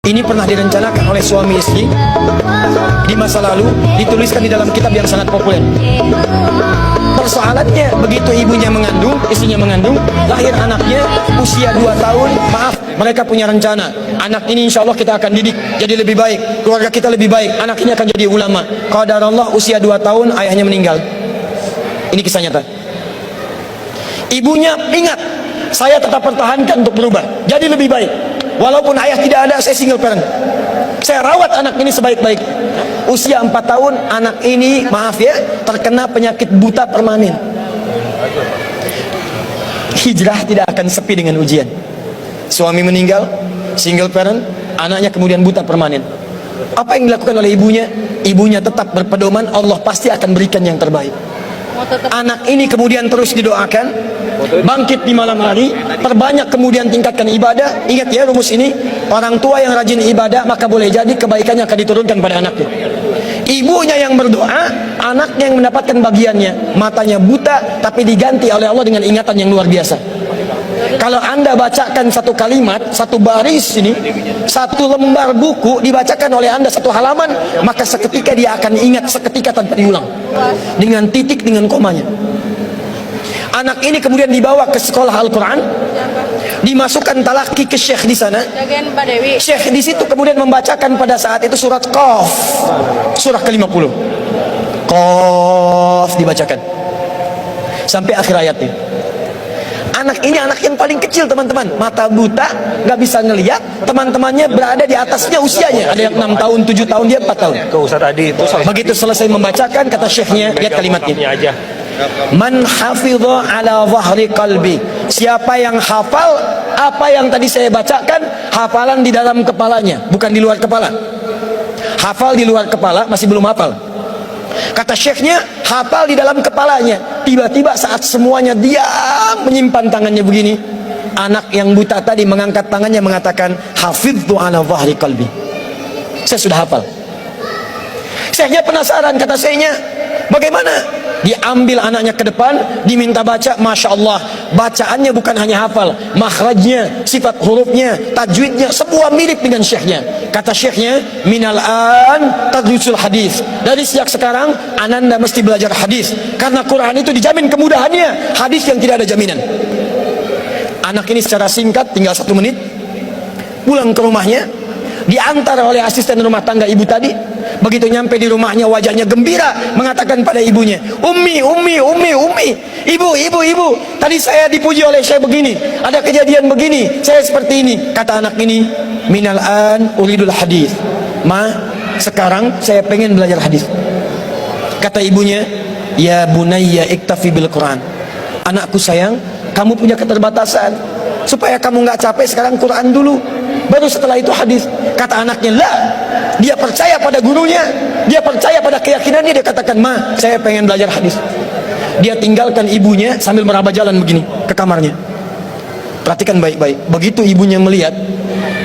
Ini pernah direncanakan oleh suami istri di masa lalu, dituliskan di dalam kitab yang sangat populer. Persoalannya, begitu ibunya mengandung, istrinya mengandung, lahir anaknya usia 2 tahun. Maaf, mereka punya rencana, anak ini insya Allah kita akan didik jadi lebih baik, keluarga kita lebih baik, anak ini akan jadi ulama. Qadarullah usia 2 tahun ayahnya meninggal. Ini kisah nyata. Ibunya ingat, saya tetap pertahankan untuk berubah jadi lebih baik, walaupun ayah tidak ada, saya single parent, saya rawat anak ini sebaik-baik. Usia 4 tahun anak ini, maaf ya, terkena penyakit buta permanen. Hijrah tidak akan sepi dengan ujian. Suami meninggal, single parent, anaknya kemudian buta permanen. Apa yang dilakukan oleh ibunya? Ibunya tetap berpedoman, Allah pasti akan berikan yang terbaik. Anak ini kemudian terus didoakan, bangkit di malam hari, perbanyak kemudian tingkatkan ibadah. Ingat ya rumus ini, orang tua yang rajin ibadah maka boleh jadi kebaikannya akan diturunkan pada anaknya. Ibunya yang berdoa, anaknya yang mendapatkan bagiannya. Matanya buta tapi diganti oleh Allah dengan ingatan yang luar biasa. Kalau Anda bacakan satu kalimat, satu baris ini, satu lembar buku dibacakan oleh Anda satu halaman, maka seketika dia akan ingat seketika tanpa diulang, dengan titik, dengan komanya. Anak ini kemudian dibawa ke sekolah Al-Quran, dimasukkan talaki ke syekh di sana. Syekh di situ kemudian membacakan pada saat itu surat Qaf, surah ke-50. Qaf dibacakan sampai akhir ayatnya. Anak ini anak yang paling kecil teman-teman, mata buta, nggak bisa ngelihat. Teman-temannya berada di atasnya usianya, ada yang 6 tahun, 7 tahun, dia 4 tahun. Begitu selesai membacakan, kata syekhnya, lihat kalimatnya, man hafidha ala zahri qalbi, siapa yang hafal apa yang tadi saya bacakan, hafalan di dalam kepalanya, bukan di luar kepala. Hafal di luar kepala masih belum hafal. Kata syekhnya, hafal di dalam kepalanya. Tiba-tiba saat semuanya diam menyimpan tangannya begini, anak yang buta tadi mengangkat tangannya mengatakan, hafidhu ala zahri qalbi, saya sudah hafal. Syekhnya penasaran, kata syekhnya, bagaimana? Diambil anaknya ke depan, diminta baca. Masya Allah, bacaannya bukan hanya hafal, makhrajnya, sifat hurufnya, tajwidnya, semua mirip dengan syekhnya. Kata syekhnya, minal an tadrusul hadis, dari sejak sekarang ananda mesti belajar hadis, karena Quran itu dijamin kemudahannya, hadis yang tidak ada jaminan. Anak ini secara singkat, tinggal 1 menit pulang ke rumahnya, diantar oleh asisten rumah tangga ibu tadi. Begitu nyampe di rumahnya, wajahnya gembira, mengatakan pada ibunya, Ummi, ibu, tadi saya dipuji oleh saya begini, ada kejadian begini, saya seperti ini. Kata anak ini, minal an uridul hadis, ma, sekarang saya pengen belajar hadis. Kata ibunya, ya bunayya iktafi bil Quran, anakku sayang, kamu punya keterbatasan, supaya kamu nggak capek sekarang Quran dulu, baru setelah itu hadis. Kata anaknya, lah, dia percaya pada gurunya, dia percaya pada keyakinannya, dia katakan, ma, saya pengen belajar hadis. Dia tinggalkan ibunya sambil meraba jalan begini ke kamarnya. Perhatikan baik-baik. Begitu ibunya melihat,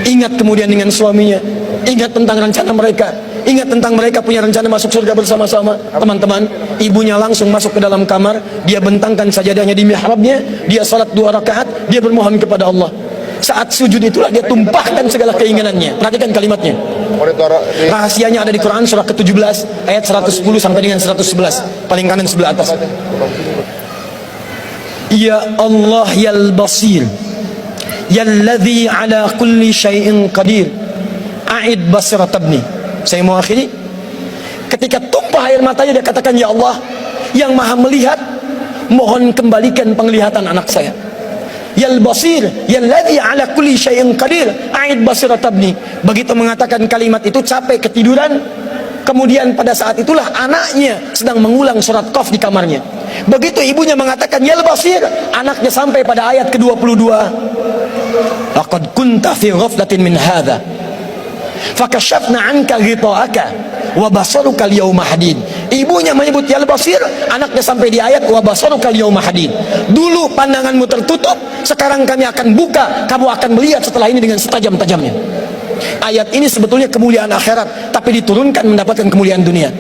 ingat kemudian dengan suaminya, ingat tentang rencana mereka, ingat tentang mereka punya rencana masuk surga bersama-sama. Teman-teman, ibunya langsung masuk ke dalam kamar, dia bentangkan sajadahnya di mihrabnya, dia salat 2 rakaat, dia bermohon kepada Allah. Saat sujud itulah dia tumpahkan segala keinginannya. Perhatikan kalimatnya. Rahasianya ada di Quran surah ke-17 ayat 110 sampai dengan 111, paling kanan sebelah atas. Ya Allah yal basir, yalladzi ala kulli syai'in qadir, a'id basirat ibni. Saya mau akhiri. Ketika tumpah air matanya, dia katakan, ya Allah yang maha melihat, mohon kembalikan penglihatan anak saya. Yal basir, yalladzi ala kulli syai'in qadir, a'id basirat ibni. Begitu mengatakan kalimat itu, capek ketiduran. Kemudian pada saat itulah anaknya sedang mengulang surat Qaf di kamarnya. Begitu ibunya mengatakan yal basir, anaknya sampai pada ayat ke-22. Laqad kunta fi ghaflatin min hadza fakashafna 'anka ghita'aka wa basaruka al-yawma hadid. Ibunya menyebut yal basir, anaknya sampai di ayat wa basaruka al-yawma hadid. Dulu pandanganmu tertutup, sekarang kami akan buka, kamu akan melihat setelah ini dengan setajam-tajamnya. Ayat ini sebetulnya kemuliaan akhirat, tapi diturunkan mendapatkan kemuliaan dunia.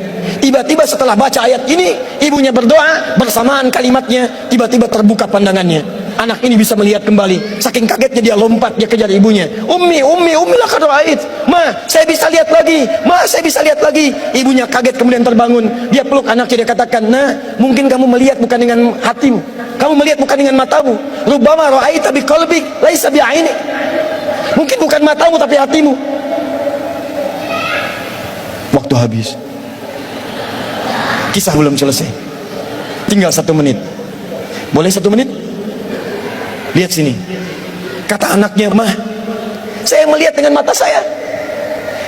Tiba-tiba setelah baca ayat ini, ibunya berdoa, bersamaan kalimatnya, tiba-tiba terbuka pandangannya. anak ini bisa melihat kembali. Saking kagetnya dia lompat, dia kejar ibunya. Ummi laqad ra'ait. Ma, saya bisa lihat lagi. Ma, saya bisa lihat lagi. Ibunya kaget kemudian terbangun. Dia peluk anaknya, dia katakan, "Nah, mungkin kamu melihat bukan dengan hatimu. Kamu melihat bukan dengan matamu. Rubbama ra'aita biqalbik, laisa bi'ainik." Mungkin bukan matamu tapi hatimu. Waktu habis. Kisah belum selesai. Tinggal 1 menit. Boleh 1 menit? Lihat sini. Kata anaknya, "Mah, saya melihat dengan mata saya.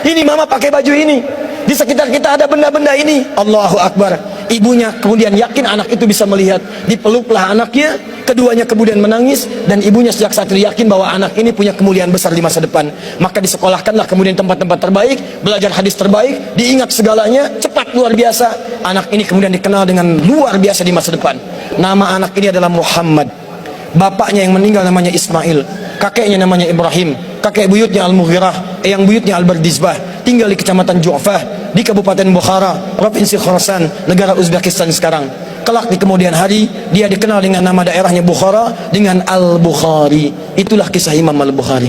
Ini mama pakai baju ini. Di sekitar kita ada benda-benda ini." Allahu Akbar. Ibunya kemudian yakin anak itu bisa melihat. Dipeluklah anaknya. Keduanya kemudian menangis. Dan ibunya sejak saat itu yakin bahwa anak ini punya kemuliaan besar di masa depan. Maka disekolahkanlah kemudian tempat-tempat terbaik. Belajar hadis terbaik. Diingat segalanya. Cepat luar biasa. Anak ini kemudian dikenal dengan luar biasa di masa depan. Nama anak ini adalah Muhammad. Bapaknya yang meninggal namanya Ismail. Kakeknya namanya Ibrahim. Kakek buyutnya Al-Mughirah, eyang buyutnya Al-Bardizbah. Tinggal di kecamatan Ju'fah, di Kabupaten Bukhara, Provinsi Khorasan, negara Uzbekistan sekarang. Kelak di kemudian hari, dia dikenal dengan nama daerahnya Bukhara, dengan Al-Bukhari. Itulah kisah Imam Al-Bukhari.